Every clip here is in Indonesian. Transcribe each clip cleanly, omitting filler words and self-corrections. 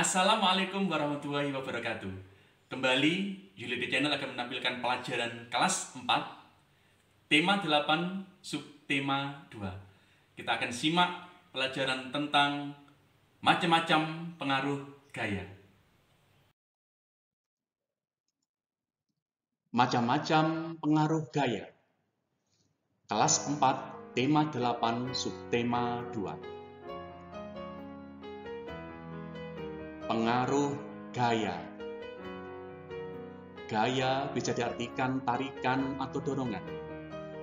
Assalamualaikum warahmatullahi wabarakatuh. Kembali, Yulidi Channel akan menampilkan pelajaran kelas 4, tema 8, subtema 2. Kita akan simak pelajaran tentang macam-macam pengaruh gaya. Macam-macam pengaruh gaya. Kelas 4, tema 8, subtema 2. Pengaruh gaya. Gaya bisa diartikan tarikan atau dorongan.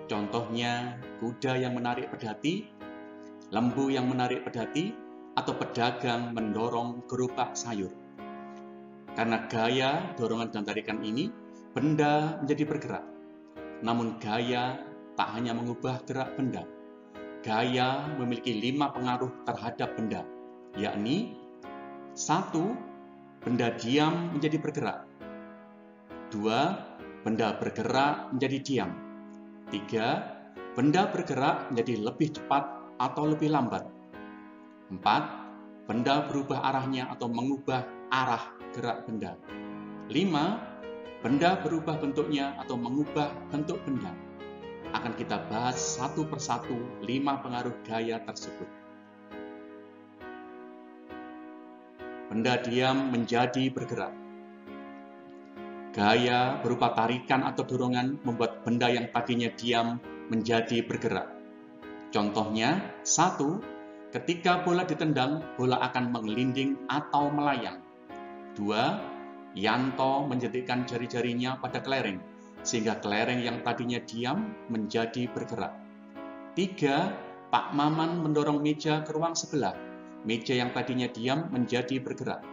Contohnya, kuda yang menarik pedati, lembu yang menarik pedati, atau pedagang mendorong gerobak sayur. Karena gaya, dorongan, dan tarikan ini, benda menjadi bergerak. Namun gaya tak hanya mengubah gerak benda. Gaya memiliki 5 pengaruh terhadap benda, yakni 1. Benda diam menjadi bergerak. 2. Benda bergerak menjadi diam. 3. Benda bergerak menjadi lebih cepat atau lebih lambat. 4. Benda berubah arahnya atau mengubah arah gerak benda. 5. Benda berubah bentuknya atau mengubah bentuk benda. Akan kita bahas satu persatu 5 pengaruh gaya tersebut. Benda diam menjadi bergerak. Gaya berupa tarikan atau dorongan membuat benda yang tadinya diam menjadi bergerak. Contohnya, 1. Ketika bola ditendang, bola akan menggelinding atau melayang. 2. Yanto menjentikan jari-jarinya pada kelereng, sehingga kelereng yang tadinya diam menjadi bergerak. 3. Pak Maman mendorong meja ke ruang sebelah. Meja yang tadinya diam menjadi bergerak.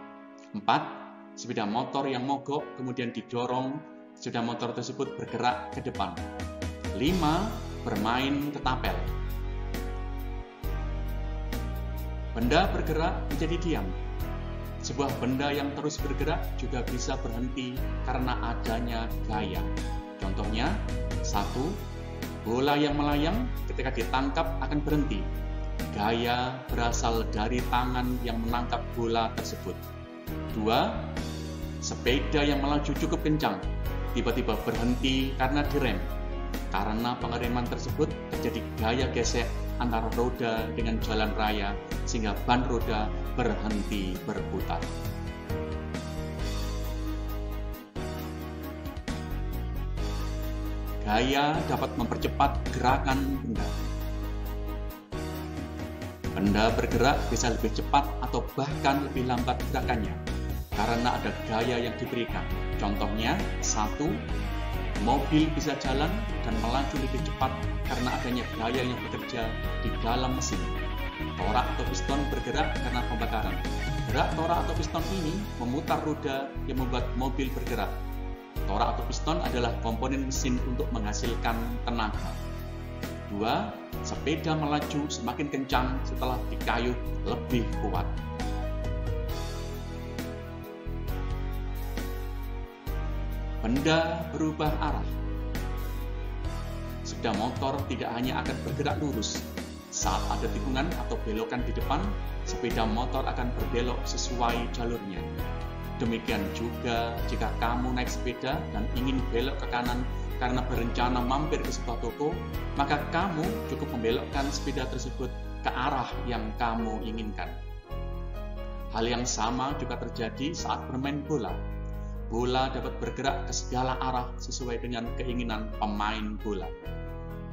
4. Sepeda motor yang mogok kemudian didorong, sepeda motor tersebut bergerak ke depan. 5. Bermain ketapel. Benda bergerak menjadi diam. Sebuah benda yang terus bergerak juga bisa berhenti karena adanya gaya. Contohnya, 1. Bola yang melayang ketika ditangkap akan berhenti. Gaya berasal dari tangan yang menangkap bola tersebut. 2. Sepeda yang melaju cukup kencang, tiba-tiba berhenti karena direm. Karena pengereman tersebut terjadi gaya gesek antara roda dengan jalan raya, sehingga ban roda berhenti berputar. Gaya dapat mempercepat gerakan benda. Benda bergerak bisa lebih cepat atau bahkan lebih lambat gerakannya karena ada gaya yang diberikan. Contohnya, 1. Mobil bisa jalan dan melaju lebih cepat karena adanya gaya yang bekerja di dalam mesin. Torak atau piston bergerak karena pembakaran. Gerak torak atau piston ini memutar roda yang membuat mobil bergerak. Torak atau piston adalah komponen mesin untuk menghasilkan tenaga. 2. Sepeda melaju semakin kencang setelah dikayuh lebih kuat. Benda berubah arah. Sepeda motor tidak hanya akan bergerak lurus. Saat ada tikungan atau belokan di depan, sepeda motor akan berbelok sesuai jalurnya. Demikian juga jika kamu naik sepeda dan ingin belok ke kanan karena berencana mampir ke sebuah toko, maka kamu cukup membelokkan sepeda tersebut ke arah yang kamu inginkan. Hal yang sama juga terjadi saat bermain bola. Bola dapat bergerak ke segala arah sesuai dengan keinginan pemain bola.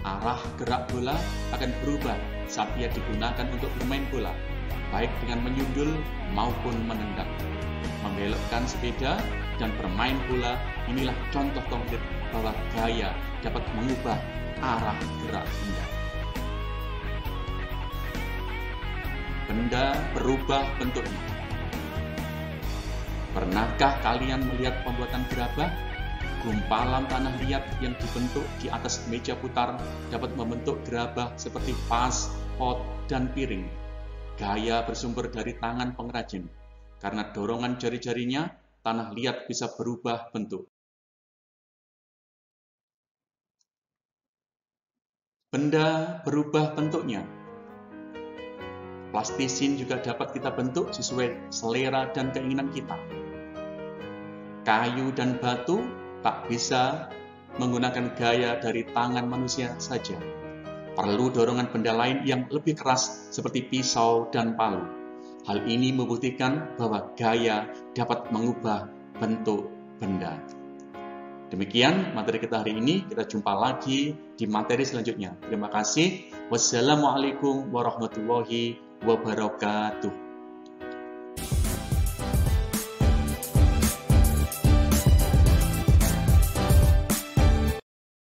Arah gerak bola akan berubah saat ia digunakan untuk bermain bola, baik dengan menyundul maupun menendang. Membelokkan sepeda dan bermain bola, inilah contoh konkret bahwa gaya dapat mengubah arah gerak benda. Benda berubah bentuknya. Pernahkah kalian melihat pembuatan gerabah? Gumpalan tanah liat yang dibentuk di atas meja putar dapat membentuk gerabah seperti vas, pot, dan piring. Gaya bersumber dari tangan pengrajin. Karena dorongan jari-jarinya, tanah liat bisa berubah bentuk. Benda berubah bentuknya. plastisin juga dapat kita bentuk sesuai selera dan keinginan kita. Kayu dan batu tak bisa menggunakan gaya dari tangan manusia saja. Perlu dorongan benda lain yang lebih keras seperti pisau dan palu. Hal ini membuktikan bahwa gaya dapat mengubah bentuk benda. Demikian materi kita hari ini. Kita jumpa lagi di materi selanjutnya. Terima kasih. Wassalamualaikum warahmatullahi wabarakatuh.